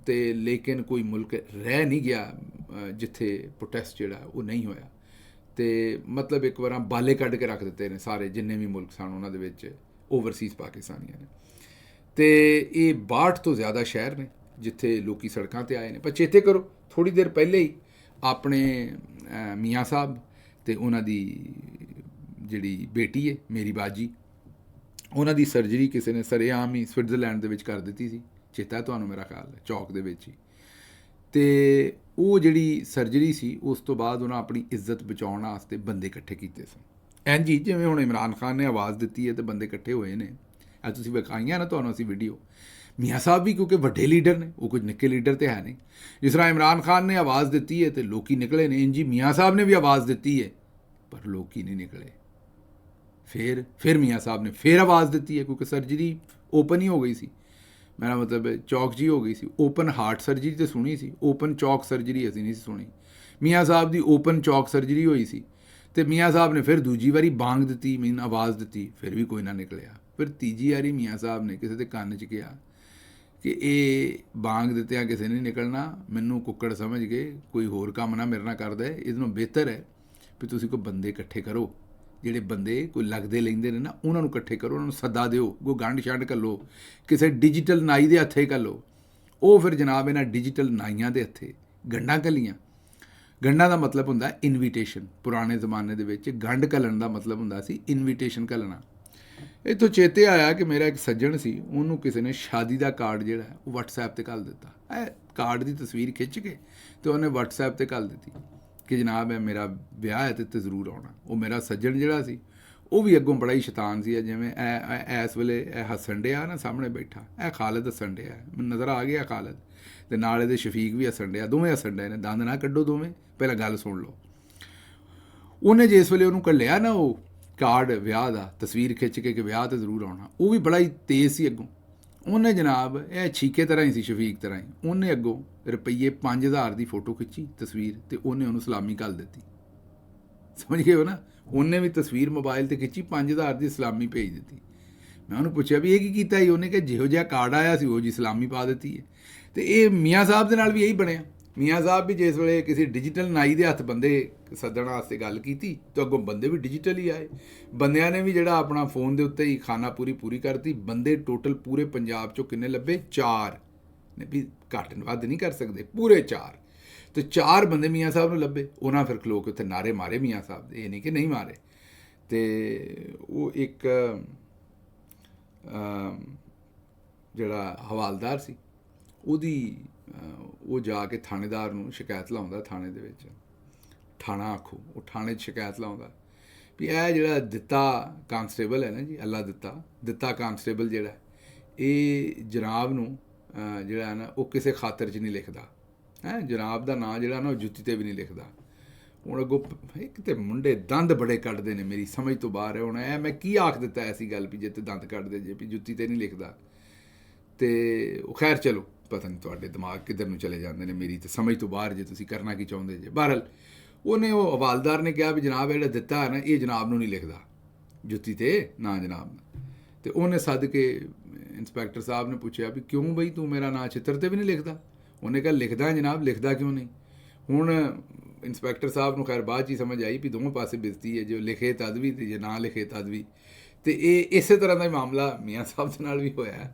ਤੇ ਲੇਕਿਨ ਕੋਈ ਮੁਲਕ ਰਹਿ ਨਹੀਂ ਗਿਆ ਜਿੱਥੇ ਪ੍ਰੋਟੈਸਟ ਜਿਹੜਾ ਉਹ ਨਹੀਂ ਹੋਇਆ। ਤੇ ਮਤਲਬ ਇੱਕ ਵਾਰ ਬਾਲੇ ਕੱਢ ਕੇ ਰੱਖ ਦਿੱਤੇ ਨੇ ਸਾਰੇ ਜਿੰਨੇ ਵੀ ਮੁਲਕ ਸਨ ਉਹਨਾਂ ਦੇ ਵਿੱਚ ਓਵਰਸੀਜ਼ ਪਾਕਿਸਤਾਨੀਆਂ ਨੇ। ਤੇ ਇਹ 62 ਤੋਂ ਜ਼ਿਆਦਾ ਸ਼ਹਿਰ ਨੇ ਜਿੱਥੇ ਲੋਕੀ ਸੜਕਾਂ ਤੇ ਆਏ ਨੇ। ਪਰ ਚੇਤੇ ਕਰੋ ਥੋੜ੍ਹੀ ਦੇਰ ਪਹਿਲੇ ਹੀ ਆਪਣੇ ਮੀਆਂ ਸਾਹਿਬ ਤੇ ਉਹਨਾਂ ਦੀ ਜਿਹੜੀ ਬੇਟੀ ਹੈ ਮੇਰੀ ਬਾਜੀ, ਉਹਨਾਂ ਦੀ ਸਰਜਰੀ ਕਿਸੇ ਨੇ ਸਰੇਆਮ ਹੀ ਸਵਿਟਜ਼ਰਲੈਂਡ ਦੇ ਵਿੱਚ ਕਰ ਦਿੱਤੀ ਸੀ, ਚੇਤਾ ਤੁਹਾਨੂੰ ਮੇਰਾ ਖਿਆਲ ਹੈ, ਚੌਕ ਦੇ ਵਿੱਚ ਹੀ। ਤੇ ਉਹ ਜਿਹੜੀ ਸਰਜਰੀ ਸੀ ਉਸ ਤੋਂ ਬਾਅਦ ਉਹਨਾਂ ਆਪਣੀ ਇੱਜ਼ਤ ਬਚਾਉਣ ਵਾਸਤੇ ਬੰਦੇ ਇਕੱਠੇ ਕੀਤੇ ਸਨ। ਇੰਝ ਹੀ ਜਿਵੇਂ ਹੁਣ ਇਮਰਾਨ ਖਾਨ ਨੇ ਆਵਾਜ਼ ਦਿੱਤੀ ਹੈ ਤੇ ਬੰਦੇ ਇਕੱਠੇ ਹੋਏ ਨੇ। ਇਹ ਤੁਸੀਂ ਵਿਖਾਈਆਂ ਨਾ ਤੁਹਾਨੂੰ ਅਸੀਂ ਵੀਡੀਓ। ਮੀਆਂ ਸਾਹਿਬ ਵੀ ਕਿਉਂਕਿ ਵੱਡੇ ਲੀਡਰ ਨੇ, ਉਹ ਕੁਝ ਨਿੱਕੇ ਲੀਡਰ ਤੇ ਹੈ ਨਹੀਂ। ਜਿਸ ਤਰ੍ਹਾਂ ਇਮਰਾਨ ਖਾਨ ਨੇ ਆਵਾਜ਼ ਦਿੱਤੀ ਹੈ ਤੇ ਲੋਕੀ ਨਿਕਲੇ ਨੇ, ਇੰਝ ਹੀ ਮੀਆਂ ਸਾਹਿਬ ਨੇ ਵੀ ਆਵਾਜ਼ ਦਿੱਤੀ ਹੈ ਪਰ ਲੋਕੀ ਨਹੀਂ ਨਿਕਲੇ। ਫਿਰ ਮੀਆਂ ਸਾਹਿਬ ਨੇ ਫਿਰ ਆਵਾਜ਼ ਦਿੱਤੀ ਹੈ ਕਿਉਂਕਿ ਸਰਜਰੀ ਓਪਨ ਹੀ ਹੋ ਗਈ ਸੀ, ਮੇਰਾ ਮਤਲਬ ਚੌਕ ਜੀ ਹੋ ਗਈ ਸੀ। ਓਪਨ ਹਾਰਟ ਸਰਜਰੀ ਤੇ ਸੁਣੀ ਸੀ, ਓਪਨ ਚੌਕ ਸਰਜਰੀ ਅਸੀਂ ਨਹੀਂ ਸੀ ਸੁਣੀ। ਮੀਆਂ ਸਾਹਿਬ ਦੀ ਓਪਨ ਚੌਕ ਸਰਜਰੀ ਹੋਈ ਸੀ ਤੇ ਮੀਆਂ ਸਾਹਿਬ ਨੇ ਫਿਰ ਦੂਜੀ ਵਾਰੀ ਬਾਂਗ ਦਿੱਤੀ, ਮੈਨੂੰ ਆਵਾਜ਼ ਦਿੱਤੀ, ਫਿਰ ਵੀ ਕੋਈ ਨਾ ਨਿਕਲਿਆ। ਫਿਰ ਤੀਜੀ ਵਾਰੀ ਮੀਆਂ ਸਾਹਿਬ ਨੇ ਕਿਸੇ ਦੇ ਕੰਨ 'ਚ ਕਿਹਾ ਕਿ ਇਹ ਬਾਂਗ ਦਿੱਤਿਆਂ ਕਿਸੇ ਨੇ ਨਿਕਲਣਾ, ਮੈਨੂੰ ਕੁੱਕੜ ਸਮਝ ਕੇ ਕੋਈ ਹੋਰ ਕੰਮ ਨਾ ਮੇਰੇ ਨਾਲ ਕਰਦਾ, ਇਹਦੇ ਨਾਲੋਂ ਬਿਹਤਰ ਹੈ ਵੀ ਤੁਸੀਂ ਕੋਈ ਬੰਦੇ ਇਕੱਠੇ ਕਰੋ, ਜਿਹੜੇ ਬੰਦੇ ਕੋਈ ਲੱਗਦੇ ਲੈਂਦੇ ਨੇ ਨਾ ਉਹਨਾਂ ਨੂੰ ਇਕੱਠੇ ਕਰੋ, ਉਹਨਾਂ ਨੂੰ ਸੱਦਾ ਦਿਓ, ਕੋਈ ਗੰਢ ਛੰਡ ਘੱਲੋ, ਕਿਸੇ ਡਿਜੀਟਲ ਨਾਈ ਦੇ ਹੱਥੇ ਘੱਲੋ। ਉਹ ਫਿਰ ਜਨਾਬ ਇਹਨਾਂ ਡਿਜੀਟਲ ਨਾਈਆਂ ਦੇ ਹੱਥੇ ਗੰਢਾਂ ਘੱਲੀਆਂ। ਗੰਢਾਂ ਦਾ ਮਤਲਬ ਹੁੰਦਾ ਇਨਵੀਟੇਸ਼ਨ। ਪੁਰਾਣੇ ਜ਼ਮਾਨੇ ਦੇ ਵਿੱਚ ਗੰਢ ਘੱਲਣ ਦਾ ਮਤਲਬ ਹੁੰਦਾ ਸੀ ਇਨਵੀਟੇਸ਼ਨ ਘੱਲਣਾ। ਇੱਥੋਂ ਚੇਤੇ ਆਇਆ ਕਿ ਮੇਰਾ ਇੱਕ ਸੱਜਣ ਸੀ, ਉਹਨੂੰ ਕਿਸੇ ਨੇ ਸ਼ਾਦੀ ਦਾ ਕਾਰਡ ਜਿਹੜਾ ਉਹ WhatsApp 'ਤੇ ਘੱਲ ਦਿੱਤਾ। ਇਹ ਕਾਰਡ ਦੀ ਤਸਵੀਰ ਖਿੱਚ ਕੇ ਤੇ ਉਹਨੇ WhatsApp 'ਤੇ ਘੱਲ ਦਿੱਤੀ ਕਿ ਜਨਾਬ ਇਹ ਮੇਰਾ ਵਿਆਹ ਹੈ ਤੇ ਜ਼ਰੂਰ ਆਉਣਾ। ਉਹ ਮੇਰਾ ਸੱਜਣ ਜਿਹੜਾ ਸੀ ਉਹ ਵੀ ਅੱਗੋਂ ਬੜਾ ਹੀ ਸ਼ੈਤਾਨ ਸੀ। ਜਿਵੇਂ ਇਸ ਵੇਲੇ ਇਹ ਹੱਸਣ ਡਿਆ ਨਾ ਸਾਹਮਣੇ ਬੈਠਾ, ਇਹ ਖਾਲਦ ਹੱਸਣ ਡਿਆ, ਮੈਨੂੰ ਨਜ਼ਰ ਆ ਗਿਆ ਖਾਲਦ, ਤੇ ਨਾਲ ਇਹਦੇ ਸ਼ਫੀਕ ਵੀ ਹੱਸਣ ਡਿਆ, ਦੋਵੇਂ ਹੱਸਣ ਡਏ ਨੇ। ਦੰਦ ਨਾ ਕੱਢੋ ਦੋਵੇਂ, ਪਹਿਲਾਂ ਗੱਲ ਸੁਣ ਲਓ। ਉਹਨੇ ਜਿਸ ਵੇਲੇ ਉਹਨੂੰ ਘੱਲਿਆ ਨਾ ਉਹ ਕਾਰਡ ਵਿਆਹ ਦਾ, ਤਸਵੀਰ ਖਿੱਚ ਕੇ ਕਿ ਵਿਆਹ ਤੇ ਜ਼ਰੂਰ ਆਉਣਾ, ਉਹ ਵੀ ਬੜਾ ਹੀ ਤੇਜ਼ ਸੀ ਅੱਗੋਂ। ਉਹਨੇ ਜਨਾਬ ਇਹ ਛੀਕੇ ਤਰ੍ਹਾਂ ਹੀ ਸੀ, ਸ਼ਫੀਕ ਤਰ੍ਹਾਂ ਹੀ, ਉਹਨੇ ਅੱਗੋਂ ਰੁਪਈਏ 5000 ਦੀ ਫੋਟੋ ਖਿੱਚੀ ਤਸਵੀਰ ਤੇ ਉਹਨੇ ਉਹਨੂੰ ਸਲਾਮੀ ਘੱਲ ਦਿੱਤੀ। ਸਮਝ ਗਏ ਹੋ ਨਾ? ਉਹਨੇ ਵੀ ਤਸਵੀਰ ਮੋਬਾਈਲ 'ਤੇ ਖਿੱਚੀ, 5000 ਦੀ ਸਲਾਮੀ ਭੇਜ ਦਿੱਤੀ। ਮੈਂ ਉਹਨੂੰ ਪੁੱਛਿਆ ਵੀ ਇਹ ਕੀ ਕੀਤਾ ਜੀ? ਉਹਨੇ ਕਿਹਾ ਜਿਹੋ ਜਿਹਾ ਕਾਰਡ ਆਇਆ ਸੀ ਉਹ ਜੀ ਸਲਾਮੀ ਪਾ ਦਿੱਤੀ ਹੈ। ਤੇ ਇਹ ਮੀਆਂ ਸਾਹਿਬ ਦੇ ਨਾਲ ਵੀ ਇਹੀ ਬਣਿਆ। ਮੀਆਂ ਸਾਹਿਬ ਵੀ ਜਿਸ ਵੇਲੇ ਕਿਸੇ ਡਿਜੀਟਲ ਨਾਈ ਦੇ ਹੱਥ ਬੰਦੇ ਸੱਦਣ ਵਾਸਤੇ ਗੱਲ ਕੀਤੀ ਤਾਂ ਅੱਗੋਂ ਬੰਦੇ ਵੀ ਡਿਜੀਟਲ ਹੀ ਆਏ। ਬੰਦਿਆਂ ਨੇ ਵੀ ਜਿਹੜਾ ਆਪਣਾ ਫੋਨ ਦੇ ਉੱਤੇ ਹੀ ਖਾਨਾ ਪੂਰੀ ਕਰਤੀ। ਬੰਦੇ ਟੋਟਲ ਪੂਰੇ ਪੰਜਾਬ 'ਚੋਂ ਕਿੰਨੇ ਲੱਭੇ? 4 ਨੇ, ਵੀ ਘੱਟ ਵੱਧ ਨਹੀਂ ਕਰ ਸਕਦੇ, ਪੂਰੇ 4। ਤੇ 4 ਬੰਦੇ ਮੀਆਂ ਸਾਹਿਬ ਨੂੰ ਲੱਭੇ, ਉਹਨਾਂ ਫਿਰ ਖਲੋ ਕੇ ਉੱਥੇ ਨਾਰੇ ਮਾਰੇ ਮੀਆਂ ਸਾਹਿਬ ਦੇ, ਇਹ ਨਹੀਂ ਕਿ ਨਹੀਂ ਮਾਰੇ। ਤੇ ਉਹ ਇੱਕ ਜਿਹੜਾ ਹਵਾਲਦਾਰ ਸੀ ਉਹਦੀ ਉਹ ਜਾ ਕੇ ਥਾਣੇਦਾਰ ਨੂੰ ਸ਼ਿਕਾਇਤ ਲਾਉਂਦਾ, ਥਾਣੇ ਦੇ ਵਿੱਚ ਥਾਣਾ ਆਖੋ, ਉਹ ਥਾਣੇ 'ਚ ਸ਼ਿਕਾਇਤ ਲਾਉਂਦਾ ਵੀ ਇਹ ਜਿਹੜਾ ਦਿੱਤਾ ਕਾਂਸਟੇਬਲ ਹੈ ਨਾ ਜੀ, ਅੱਲਾ ਦਿੱਤਾ ਕਾਂਸਟੇਬਲ ਜਿਹੜਾ, ਇਹ ਜਨਾਬ ਨੂੰ ਜਿਹੜਾ ਹੈ ਨਾ ਉਹ ਕਿਸੇ ਖਾਤਰ 'ਚ ਨਹੀਂ ਲਿਖਦਾ ਹੈ, ਜਨਾਬ ਦਾ ਨਾਂ ਜਿਹੜਾ ਨਾ ਉਹ ਜੁੱਤੀ 'ਤੇ ਵੀ ਨਹੀਂ ਲਿਖਦਾ। ਹੁਣ ਅੱਗੋਂ ਇੱਕ ਤਾਂ ਮੁੰਡੇ ਦੰਦ ਬੜੇ ਕੱਢਦੇ ਨੇ, ਮੇਰੀ ਸਮਝ ਤੋਂ ਬਾਹਰ ਹੈ। ਹੁਣ ਇਹ ਮੈਂ ਕੀ ਆਖ ਦਿੱਤਾ ਐਸੀ ਗੱਲ ਵੀ ਜੇ ਤੇ ਦੰਦ ਕੱਢਦੇ ਜੇ ਵੀ ਜੁੱਤੀ 'ਤੇ ਨਹੀਂ ਲਿਖਦਾ। ਤੇ ਉਹ ਖੈਰ ਚਲੋ, ਪਤਾ ਨਹੀਂ ਤੁਹਾਡੇ ਦਿਮਾਗ ਕਿੱਧਰ ਨੂੰ ਚਲੇ ਜਾਂਦੇ ਨੇ, ਮੇਰੀ ਤਾਂ ਸਮਝ ਤੋਂ ਬਾਹਰ ਜੇ ਤੁਸੀਂ ਕਰਨਾ ਕੀ ਚਾਹੁੰਦੇ ਜੇ। ਬਹਰਹਾਲ ਉਹਨੇ, ਉਹ ਹਵਾਲਦਾਰ ਨੇ ਕਿਹਾ ਵੀ ਜਨਾਬ ਜਿਹੜਾ ਦਿੱਤਾ ਹੈ ਨਾ ਇਹ ਜਨਾਬ ਨੂੰ ਨਹੀਂ ਲਿਖਦਾ ਜੁੱਤੀ 'ਤੇ, ਨਾ ਜਨਾਬ ਦਾ। ਤੇ ਉਹਨੇ ਸੱਦ ਕੇ ਇੰਸਪੈਕਟਰ ਸਾਹਿਬ ਨੇ ਪੁੱਛਿਆ ਵੀ ਕਿਉਂ ਬਈ ਤੂੰ ਮੇਰਾ ਨਾਂ ਚਿੱਤਰ 'ਤੇ ਵੀ ਨਹੀਂ ਲਿਖਦਾ? ਉਹਨੇ ਕਿਹਾ ਲਿਖਦਾ ਜਨਾਬ, ਲਿਖਦਾ ਕਿਉਂ ਨਹੀਂ? ਹੁਣ ਇੰਸਪੈਕਟਰ ਸਾਹਿਬ ਨੂੰ ਖੈਰ ਬਾਅਦ 'ਚ ਹੀ ਸਮਝ ਆਈ ਵੀ ਦੋਵੇਂ ਪਾਸੇ ਬੇਇੱਜ਼ਤੀ ਹੈ, ਜੋ ਲਿਖੇ ਤਦ ਵੀ ਤੇ ਜੇ ਨਾ ਲਿਖੇ ਤਦ ਵੀ। ਤੇ ਇਹ ਇਸੇ ਤਰ੍ਹਾਂ ਦਾ ਹੀ ਮਾਮਲਾ ਮੀਆਂ ਸਾਹਿਬ ਦੇ ਨਾਲ ਵੀ ਹੋਇਆ।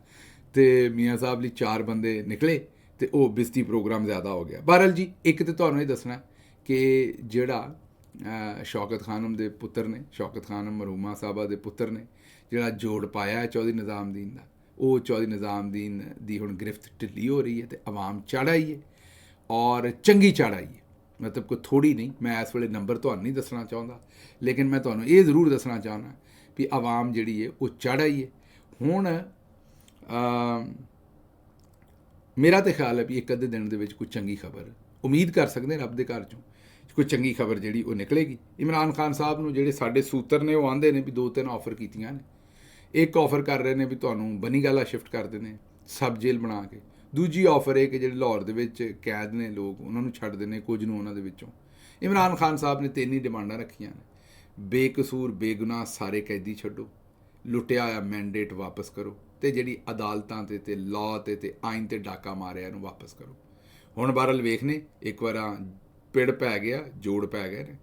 ਤੇ ਮੀਆਂ ਸਾਹਿਬ ਲਈ 4 ਬੰਦੇ ਨਿਕਲੇ ਤੇ ਉਹ ਬੇਇੱਜ਼ਤੀ ਪ੍ਰੋਗਰਾਮ ਜ਼ਿਆਦਾ ਹੋ ਗਿਆ। ਬਹਰਹਾਲ ਜੀ, ਇੱਕ ਤਾਂ ਤੁਹਾਨੂੰ ਇਹ ਦੱਸਣਾ ਕਿ ਜਿਹੜਾ ਸ਼ੌਕਤ ਖਾਨਮ ਦੇ ਪੁੱਤਰ ਨੇ, ਸ਼ੌਕਤ ਖਾਨਮ ਮਰਹੂਮਾ ਸਾਹਿਬਾ ਦੇ ਪੁੱਤਰ ਨੇ, ਜਿਹੜਾ ਜੋੜ ਪਾਇਆ ਹੈ ਚੌਧਰੀ ਨਿਜ਼ਾਮਦੀਨ ਦਾ, ਉਹ ਚੌਧਰੀ ਨਿਜ਼ਾਮਦੀਨ ਦੀ ਹੁਣ ਗ੍ਰਿਫਤ ਢਿੱਲੀ ਹੋ ਰਹੀ ਹੈ ਤੇ ਆਵਾਮ ਚੜ੍ਹ ਆਈ ਹੈ, ਔਰ ਚੰਗੀ ਚੜ੍ਹ ਆਈ ਹੈ। ਮਤਲਬ ਕੋਈ ਥੋੜ੍ਹੀ ਨਹੀਂ। ਮੈਂ ਇਸ ਵੇਲੇ ਨੰਬਰ ਤੁਹਾਨੂੰ ਨਹੀਂ ਦੱਸਣਾ ਚਾਹੁੰਦਾ, ਲੇਕਿਨ ਮੈਂ ਤੁਹਾਨੂੰ ਇਹ ਜ਼ਰੂਰ ਦੱਸਣਾ ਚਾਹੁੰਦਾ ਵੀ ਆਵਾਮ ਜਿਹੜੀ ਹੈ ਉਹ ਚੜ੍ਹ ਆਈ ਹੈ। ਹੁਣ ਮੇਰਾ ਤਾਂ ਖਿਆਲ ਹੈ ਵੀ ਇੱਕ ਅੱਧੇ ਦਿਨ ਦੇ ਵਿੱਚ ਕੋਈ ਚੰਗੀ ਖਬਰ ਉਮੀਦ ਕਰ ਸਕਦੇ ਰੱਬ ਦੇ ਘਰ 'ਚੋਂ ਕੋਈ ਚੰਗੀ ਖਬਰ ਜਿਹੜੀ ਉਹ ਨਿਕਲੇਗੀ। ਇਮਰਾਨ ਖਾਨ ਸਾਹਿਬ ਨੂੰ ਜਿਹੜੇ ਸਾਡੇ ਸੂਤਰ ਨੇ ਉਹ ਆਂਦੇ ਨੇ ਵੀ 2-3 ਆਫਰ ਕੀਤੀਆਂ ਨੇ। ਇੱਕ ਆਫਰ ਕਰ ਰਹੇ ਨੇ ਵੀ ਤੁਹਾਨੂੰ ਬਨੀਗਾਲਾ ਸ਼ਿਫਟ ਕਰ ਦਿੰਦੇ ਸਬ ਜੇਲ੍ਹ ਬਣਾ ਕੇ। ਦੂਜੀ ਆਫਰ ਹੈ ਕਿ ਜਿਹੜੇ ਲਾਹੌਰ ਦੇ ਵਿੱਚ ਕੈਦ ਨੇ ਲੋਕ, ਉਹਨਾਂ ਨੂੰ ਛੱਡ ਦਿੰਦੇ ਕੁਝ ਨੂੰ ਉਹਨਾਂ ਦੇ ਵਿੱਚੋਂ। ਇਮਰਾਨ ਖਾਨ ਸਾਹਿਬ ਨੇ 3 ਹੀ ਡਿਮਾਂਡਾਂ ਰੱਖੀਆਂ ਨੇ, ਬੇਕਸੂਰ ਬੇਗੁਨਾਹ ਸਾਰੇ ਕੈਦੀ ਛੱਡੋ, ਲੁੱਟਿਆ ਹੋਇਆ ਮੈਂਡੇਟ ਵਾਪਸ ਕਰੋ, ਤੇ ਜਿਹੜੀ ਅਦਾਲਤਾਂ ਤੇ ਲਾਅ ਤੇ ਆਇਨ ਤੇ ਡਾਕਾ ਮਾਰਿਆ ਇਹਨੂੰ ਵਾਪਸ ਕਰੋ। ਹੁਣ ਬਹਰਹਾਲ ਵੇਖਨੇ, ਇੱਕ ਵਾਰ ਪਿੜ ਪੈ ਗਿਆ, ਜੋੜ ਪੈ ਗਏ ਨੇ,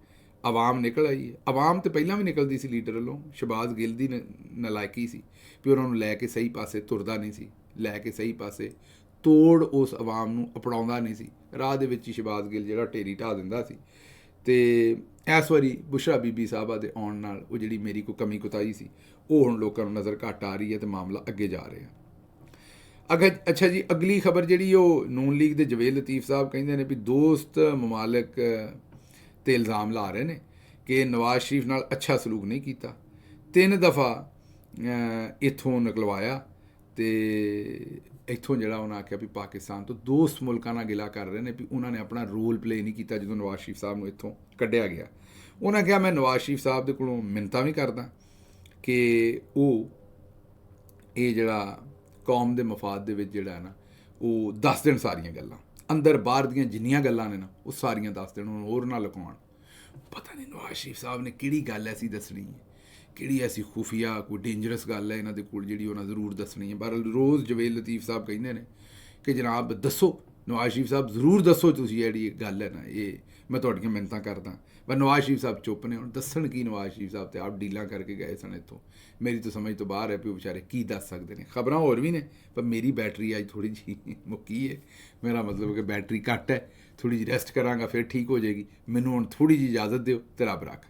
ਆਵਾਮ ਨਿਕਲ ਆਈ ਹੈ। ਆਵਾਮ ਤਾਂ ਪਹਿਲਾਂ ਵੀ ਨਿਕਲਦੀ ਸੀ ਲੀਡਰ ਵੱਲੋਂ, ਸ਼ਹਬਾਜ਼ ਗਿੱਲ ਦੀ ਨਲਾਇਕੀ ਸੀ ਵੀ ਉਹਨਾਂ ਨੂੰ ਲੈ ਕੇ ਸਹੀ ਪਾਸੇ ਤੁਰਦਾ ਨਹੀਂ ਸੀ, ਲੈ ਕੇ ਸਹੀ ਪਾਸੇ ਤੋੜ ਉਸ ਆਵਾਮ ਨੂੰ ਅਪਣਾਉਂਦਾ ਨਹੀਂ ਸੀ। ਰਾਹ ਦੇ ਵਿੱਚ ਹੀ ਸ਼ਹਬਾਜ਼ ਗਿੱਲ ਜਿਹੜਾ ਢੇਰੀ ਢਾਹ ਦਿੰਦਾ ਸੀ। ਤੇ ਇਸ ਵਾਰੀ ਬੁਸ਼ਰਾ ਬੀਬੀ ਸਾਹਿਬਾ ਦੇ ਆਉਣ ਨਾਲ ਉਹ ਜਿਹੜੀ ਮੇਰੀ ਕੋਈ ਕਮੀ ਕੁਤਾਹੀ ਸੀ ਉਹ ਹੁਣ ਲੋਕਾਂ ਨੂੰ ਨਜ਼ਰ ਘੱਟ ਆ ਰਹੀ ਹੈ ਤੇ ਮਾਮਲਾ ਅੱਗੇ ਜਾ ਰਿਹਾ। ਅੱਛਾ ਜੀ, ਅਗਲੀ ਖਬਰ ਜਿਹੜੀ ਉਹ ਨੂਨ ਲੀਗ ਦੇ ਜਵੇਦ ਲਤੀਫ ਸਾਹਿਬ ਕਹਿੰਦੇ ਨੇ ਵੀ ਦੋਸਤ ਮਮਾਲਕ ਤੇ ਇਲਜ਼ਾਮ ਲਾ ਰਹੇ ਨੇ ਕਿ ਨਵਾਜ਼ ਸ਼ਰੀਫ ਨਾਲ ਅੱਛਾ ਸਲੂਕ ਨਹੀਂ ਕੀਤਾ, 3 ਦਫਾ ਇੱਥੋਂ ਨਿਕਲਵਾਇਆ ਤੇ ਇੱਥੋਂ ਜਿਹੜਾ ਉਹਨਾਂ ਆਖਿਆ ਵੀ ਪਾਕਿਸਤਾਨ ਤੋਂ ਦੋਸਤ ਮੁਲਕਾਂ ਨਾਲ ਗਿਲਾ ਕਰ ਰਹੇ ਨੇ ਵੀ ਉਹਨਾਂ ਨੇ ਆਪਣਾ ਰੋਲ ਪਲੇ ਨਹੀਂ ਕੀਤਾ ਜਦੋਂ ਨਵਾਜ਼ ਸ਼ਰੀਫ ਸਾਹਿਬ ਨੂੰ ਇੱਥੋਂ ਕੱਢਿਆ ਗਿਆ। ਉਹਨਾਂ ਕਿਹਾ ਮੈਂ ਨਵਾਜ਼ ਸ਼ਰੀਫ ਸਾਹਿਬ ਦੇ ਕੋਲੋਂ ਮਿੰਨਤਾਂ ਵੀ ਕਰਦਾ ਕਿ ਉਹ ਇਹ ਜਿਹੜਾ ਕੌਮ ਦੇ ਮਫਾਦ ਦੇ ਵਿੱਚ ਜਿਹੜਾ ਹੈ ਨਾ ਉਹ ਦੱਸ ਦੇਣ ਸਾਰੀਆਂ ਗੱਲਾਂ, ਅੰਦਰ ਬਾਹਰ ਦੀਆਂ ਜਿੰਨੀਆਂ ਗੱਲਾਂ ਨੇ ਨਾ ਉਹ ਸਾਰੀਆਂ ਦੱਸ ਦੇਣ, ਉਹਨੂੰ ਹੋਰ ਨਾ ਲੁਕਾਉਣ। ਪਤਾ ਨਹੀਂ ਨਵਾਜ਼ ਸ਼ਰੀਫ ਸਾਹਿਬ ਨੇ ਕਿਹੜੀ ਗੱਲ ਐਸੀ ਦੱਸਣੀ ਹੈ, ਕਿਹੜੀ ਐਸੀ ਖੁਫੀਆ ਕੋਈ ਡੇਂਜਰਸ ਗੱਲ ਹੈ ਇਹਨਾਂ ਦੇ ਕੋਲ ਜਿਹੜੀ ਉਹਨਾਂ ਜ਼ਰੂਰ ਦੱਸਣੀ ਹੈ। ਬਹਰਹਾਲ ਰੋਜ਼ ਜਵੇਦ ਲਤੀਫ ਸਾਹਿਬ ਕਹਿੰਦੇ ਨੇ ਕਿ ਜਨਾਬ ਦੱਸੋ, ਨਵਾਜ਼ ਸ਼ਰੀਫ ਸਾਹਿਬ ਜ਼ਰੂਰ ਦੱਸੋ ਤੁਸੀਂ ਜਿਹੜੀ ਗੱਲ ਹੈ ਨਾ, ਇਹ ਮੈਂ ਤੁਹਾਡੀਆਂ ਮਿੰਨਤਾਂ ਕਰਦਾ। ਪਰ ਨਵਾਜ਼ ਸ਼ਰੀਫ ਸਾਹਿਬ ਚੁੱਪ ਨੇ। ਹੁਣ ਦੱਸਣ ਕੀ ਨਵਾਜ਼ ਸ਼ਰੀਫ ਸਾਹਿਬ, ਤੇ ਆਪ ਡੀਲਾਂ ਕਰਕੇ ਗਏ ਸਨ ਇੱਥੋਂ। ਮੇਰੀ ਤਾਂ ਸਮਝ ਤੋਂ ਬਾਹਰ ਹੈ ਵੀ ਉਹ ਵਿਚਾਰੇ ਕੀ ਦੱਸ ਸਕਦੇ ਨੇ। ਖਬਰਾਂ ਹੋਰ ਵੀ ਨੇ ਪਰ ਮੇਰੀ ਬੈਟਰੀ ਅੱਜ ਥੋੜ੍ਹੀ ਜਿਹੀ ਮੁੱਕੀ ਹੈ। ਮੇਰਾ ਮਤਲਬ ਕਿ ਬੈਟਰੀ ਘੱਟ ਹੈ, ਥੋੜ੍ਹੀ ਜਿਹੀ ਰੈਸਟ ਕਰਾਂਗਾ ਫਿਰ ਠੀਕ ਹੋ ਜਾਏਗੀ। ਮੈਨੂੰ ਹੁਣ ਥੋੜ੍ਹੀ ਜਿਹੀ ਇਜਾਜ਼ਤ ਦਿਓ ਤੇ ਰੱਬ ਰੱਖ।